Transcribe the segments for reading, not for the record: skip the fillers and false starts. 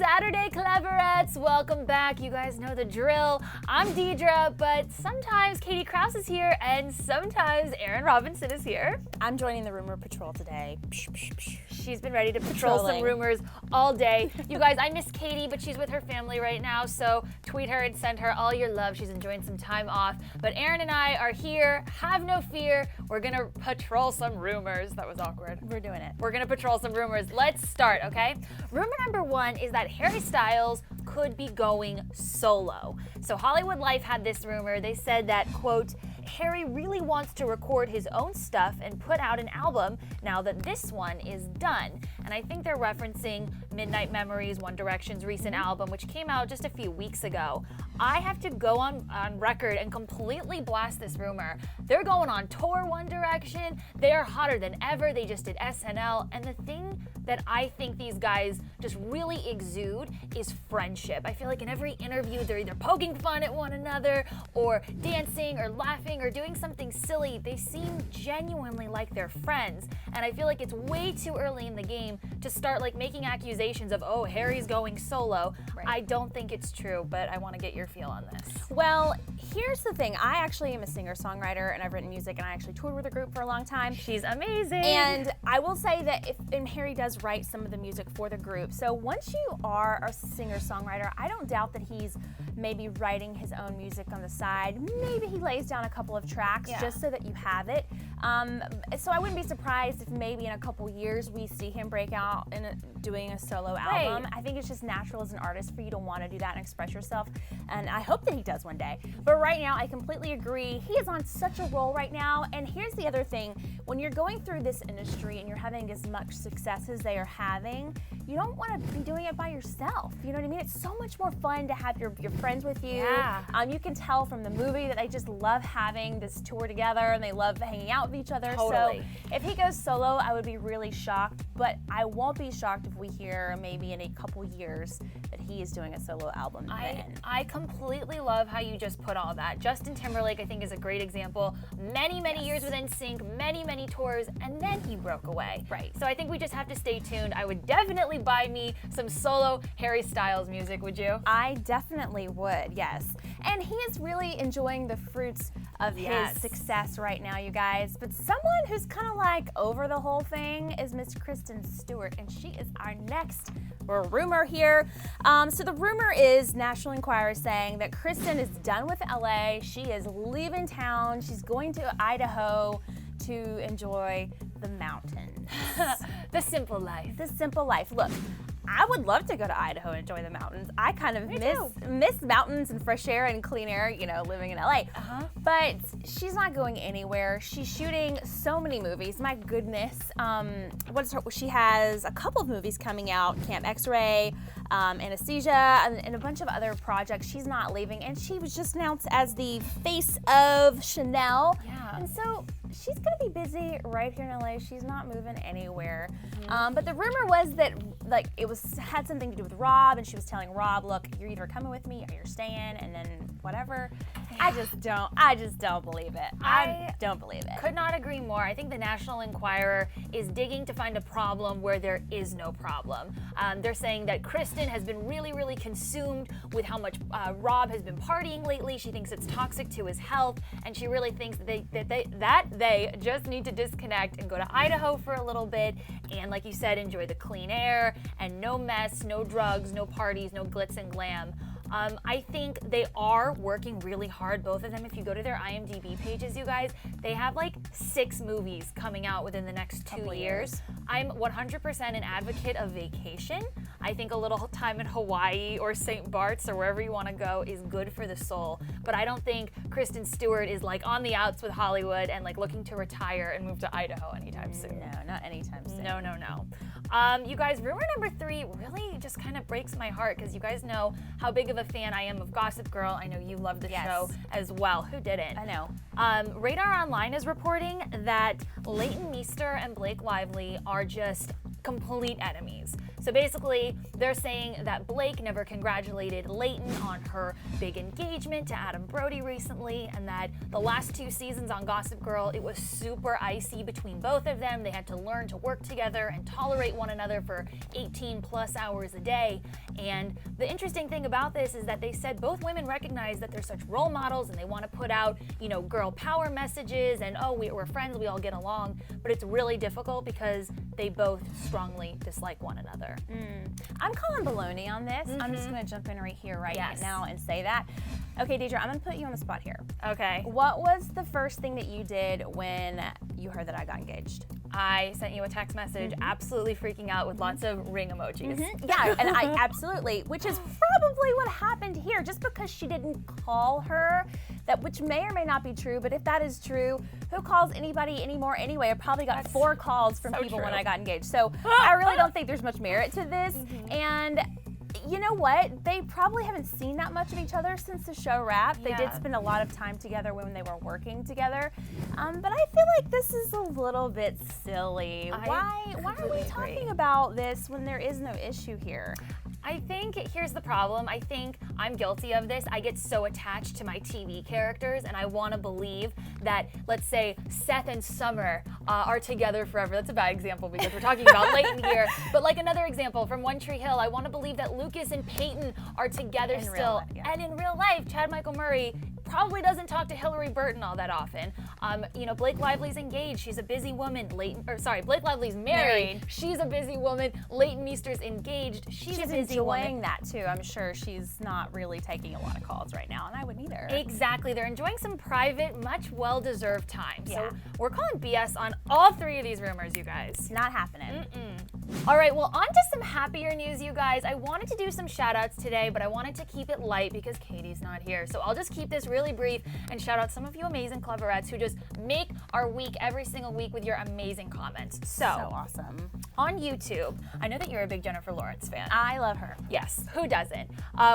Saturday, Cleverettes. Welcome back. You guys know the drill. I'm Deidre, but sometimes Katie Krause is here, and sometimes Erin Robinson is here. I'm joining the rumor patrol today. She's been ready to patrol some rumors all day. You guys, I miss Katie, but she's with her family right now, so tweet her and send her all your love. She's enjoying some time off. But Erin and I are here. Have no fear. We're going to patrol some rumors. That was awkward. We're doing it. We're going to patrol some rumors. Let's start, okay? Rumor number one is that Harry Styles could be going solo. So Hollywood Life had this rumor. They said that, quote, Harry really wants to record his own stuff and put out an album now that this one is done. And I think they're referencing Midnight Memories, One Direction's recent album, which came out just a few weeks ago. I have to go on record and completely blast this rumor. They're going on tour, One Direction. They are hotter than ever. They just did SNL. And the thing that I think these guys just really exude is friendship. I feel like in every interview, they're either poking fun at one another or dancing or laughing or doing something silly. They seem genuinely like they're friends. And I feel like it's way too early in the game to start like making accusations of, oh, Harry's going solo. Right. I don't think it's true, but I want to get your feel on this. Well, here's the thing. I actually am a singer-songwriter, and I've written music, and I actually toured with a group for a long time. She's amazing. And I will say that and Harry does write some of the music for the group. So once you are a singer-songwriter, I don't doubt that he's maybe writing his own music on the side. Maybe he lays down a couple of tracks just so that you have it. So I wouldn't be surprised if maybe in a couple years we see him break out and doing a solo album. Right. I think it's just natural as an artist for you to want to do that and express yourself, and I hope that he does one day. But right now, I completely agree. He is on such a roll right now, and here's the other thing. When you're going through this industry and you're having as much success as they are having, you don't want to be doing it by yourself. You know what I mean? It's so much more fun to have your friends with you. Yeah. You can tell from the movie that they just love having this tour together, and they love hanging out with each other. Totally. So if he goes solo, I would be really shocked, but I won't be shocked if we hear maybe in a couple years that he is doing a solo album then. I completely love how you just put all that. Justin Timberlake, I think, is a great example. Many years with NSYNC, many tours, and then he broke away. Right. So I think we just have to stay tuned. I would definitely buy me some solo Harry Styles music, would you? I definitely would, yes. And he is really enjoying the fruits of his success right now, you guys. But someone who's kind of like over the whole thing is Miss Kristen Stewart, and she is our next rumor here. So the rumor is National Enquirer saying that Kristen is done with LA. She is leaving town. She's going to Idaho to enjoy the mountains. The simple life. The simple life. Look, I would love to go to Idaho and enjoy the mountains. I kind of miss mountains and fresh air and clean air, you know, living in LA. But she's not going anywhere. She's shooting so many movies. My goodness. She has a couple of movies coming out, Camp X-Ray, Anesthesia, and a bunch of other projects. She's not leaving, and she was just announced as the face of Chanel. Yeah. And so she's gonna be busy right here in LA. She's not moving anywhere. But the rumor was that had something to do with Rob, and she was telling Rob, look, you're either coming with me or you're staying, and then whatever. I just don't believe it. I don't believe it. Could not agree more. I think the National Enquirer is digging to find a problem where there is no problem. They're saying that Kristen has been really consumed with how much Rob has been partying lately. She thinks it's toxic to his health, and she really thinks that they just need to disconnect and go to Idaho for a little bit, and like you said, enjoy the clean air and no mess, no drugs, no parties, no glitz and glam. I think they are working really hard, both of them. If you go to their IMDb pages, you guys, they have like 6 movies coming out within the next 2 years. I'm 100% an advocate of vacation. I think a little time in Hawaii or St. Bart's or wherever you want to go is good for the soul. But I don't think Kristen Stewart is like on the outs with Hollywood and like looking to retire and move to Idaho anytime soon. No, not anytime soon. No. You guys, rumor number 3 really just kind of breaks my heart because you guys know how big of a fan I am of Gossip Girl. I know you love the show as well. Who didn't? I know. Radar Online is reporting that Leighton Meester and Blake Lively are just complete enemies. So basically, they're saying that Blake never congratulated Leighton on her big engagement to Adam Brody recently, and that the last 2 seasons on Gossip Girl, it was super icy between both of them. They had to learn to work together and tolerate one another for 18 plus hours a day. And the interesting thing about this is that they said both women recognize that they're such role models and they want to put out, girl power messages and, oh, we're friends, we all get along. But it's really difficult because they both strongly dislike one another. I'm calling baloney on this. I'm just going to jump in right here right now and say that. Okay, Deidre, I'm going to put you on the spot here. Okay. What was the first thing that you did when you heard that I got engaged? I sent you a text message, absolutely freaking out with lots of ring emojis. Yeah, and I absolutely, which is probably what happened here, just because she didn't call her, which may or may not be true, but if that is true, who calls anybody anymore anyway? I probably got 4 calls from people when I got engaged. So I really don't think there's much merit to this. And you know what? They probably haven't seen that much of each other since the show wrapped. They did spend a lot of time together when they were working together. But I feel like this is a little bit silly. Why are we talking about this when there is no issue here? I think here's the problem. I think I'm guilty of this. I get so attached to my TV characters, and I want to believe that, let's say, Seth and Summer are together forever. That's a bad example because we're talking about Leighton here. But like another example from One Tree Hill, I want to believe that Lucas and Peyton are together still. And in real life, Chad Michael Murray probably doesn't talk to Hillary Burton all that often. Blake Lively's engaged. She's a busy woman. Blake Lively's married. She's a busy woman. Leighton Meester's engaged. She's a busy enjoying woman. that too. I'm sure she's not really taking a lot of calls right now, and I wouldn't either. Exactly. They're enjoying some private, much well-deserved time. So we're calling BS on all 3 of these rumors, you guys. Not happening. All right, well, on to some happier news, you guys. I wanted to do some shout-outs today, but I wanted to keep it light because Katie's not here. So I'll just keep this really brief and shout out some of you amazing Cleverettes who just make our week every single week with your amazing comments. So awesome. On YouTube, I know that you're a big Jennifer Lawrence fan. I love her. Yes, who doesn't?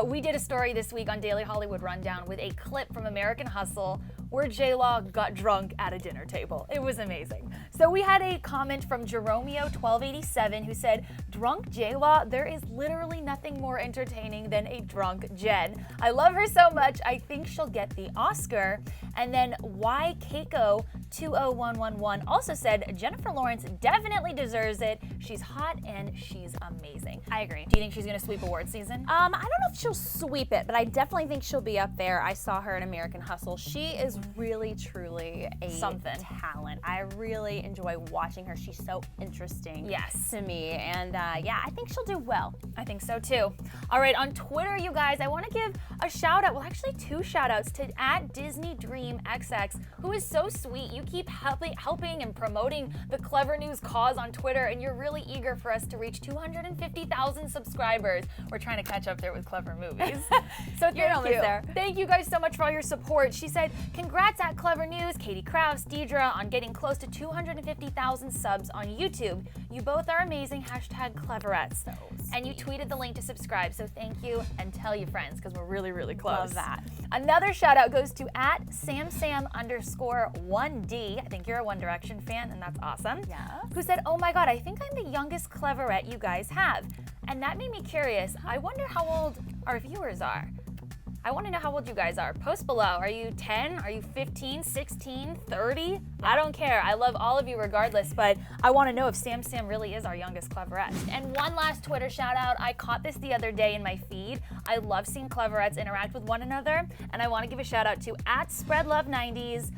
We did a story this week on Daily Hollywood Rundown with a clip from American Hustle where J-Law got drunk at a dinner table. It was amazing. So we had a comment from Jeromeo1287 who said, "Drunk J-Law, there is literally nothing more entertaining than a drunk Jen. I love her so much, I think she'll get the Oscar." And then Y Keiko 20111 also said, "Jennifer Lawrence definitely deserves it. She's hot and she's amazing." I agree. Do you think she's gonna sweep award season? I don't know if she'll sweep it, but I definitely think she'll be up there. I saw her in American Hustle. She is really, truly a talent. I really enjoy watching her. She's so interesting to me. And I think she'll do well. I think so too. All right, on Twitter, you guys, I want to give a shout out, well, actually 2 shout outs to @DisneyDreamXX, who is so sweet. You keep helping and promoting the Clevver News cause on Twitter, and you're really eager for us to reach 250,000 subscribers. We're trying to catch up there with Clevver Movies. So thank you. Thank you guys so much for all your support. She said, "Congrats at Clevver News, Katie Krause, Deidre, on getting close to 250,000 subs on YouTube. You both are amazing. #Cleverettes." And you tweeted the link to subscribe, so thank you, and tell your friends because we're really, really close. Love that. Another shout out goes to @SamSam_1D. I think you're a One Direction fan, and that's awesome. Yeah. Who said, "Oh my God, I think I'm the youngest Cleverette you guys have." And that made me curious. I wonder how old our viewers are. I want to know how old you guys are. Post below. Are you 10? Are you 15, 16, 30? I don't care. I love all of you regardless, but I want to know if Sam really is our youngest Cleverette. And one last Twitter shout out. I caught this the other day in my feed. I love seeing Cleverettes interact with one another, and I want to give a shout out to @SpreadLove90s,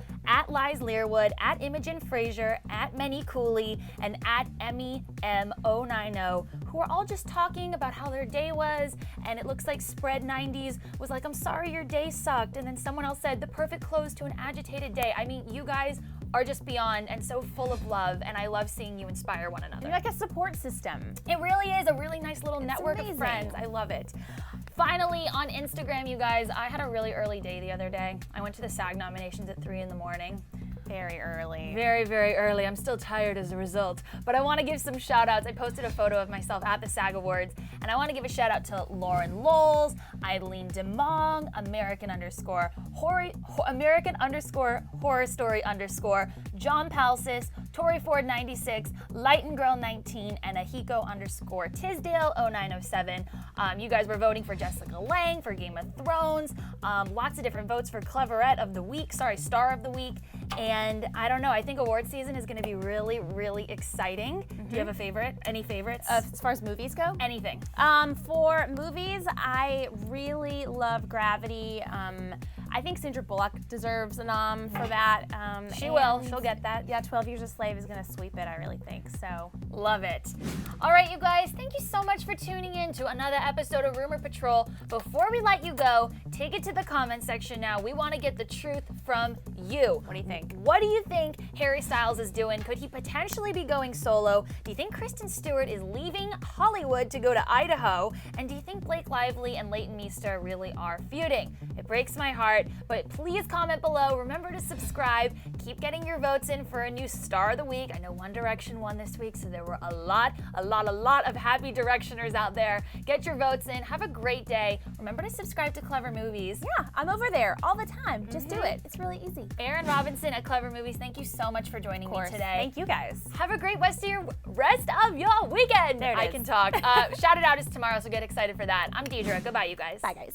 @Liz Learwood, @Imogen Frazier, @Menny Cooley, and @EmmyM090, who are all just talking about how their day was, and it looks like Spread90s was like, "I'm sorry your day sucked," and then someone else said, "The perfect close to an agitated day." I mean, you guys are just beyond and so full of love, and I love seeing you inspire one another. You're like a support system. It really is a really nice little network of friends. I love it. Finally, on Instagram, you guys, I had a really early day the other day. I went to the SAG nominations at 3 in the morning. Very early. Very, very early. I'm still tired as a result. But I want to give some shout outs. I posted a photo of myself at the SAG Awards, and I want to give a shout out to Lauren Lowles, Eileen DeMong, American underscore horror story underscore, John Palsis, Tori Ford 96, Leighton Girl 19, and Ahiko underscore Tisdale 0907. You guys were voting for Jessica Lange for Game of Thrones. Lots of different votes for Cleverette of the week, Star of the week. And I don't know, I think award season is going to be really, really exciting. Do you have a favorite? Any favorites? As far as movies go? Anything. For movies, I really love Gravity. I think Sandra Bullock deserves a nom for that. She will. She'll get that. Yeah, 12 Years a Slave is going to sweep it, I really think. So, love it. All right, you guys, thank you so much for tuning in to another episode of Rumor Patrol. Before we let you go, take it to the comment section now. We want to get the truth from you. What do you think? What do you think Harry Styles is doing? Could he potentially be going solo? Do you think Kristen Stewart is leaving Hollywood to go to Idaho? And do you think Blake Lively and Leighton Meester really are feuding? It breaks my heart, but please comment below. Remember to subscribe. Keep getting your votes in for a new Star of the Week. I know One Direction won this week, so there were a lot of happy Directioners out there. Get your votes in. Have a great day. Remember to subscribe to Clevver Movies. Yeah, I'm over there all the time. Just do it. It's really easy. Erin Robinson at Clevver Movies, thank you so much for joining me today. Thank you guys. Have a great rest of your weekend. There it I is. can talk. Shout It Out is tomorrow, so get excited for that. I'm Deidre. Goodbye, you guys. Bye, guys.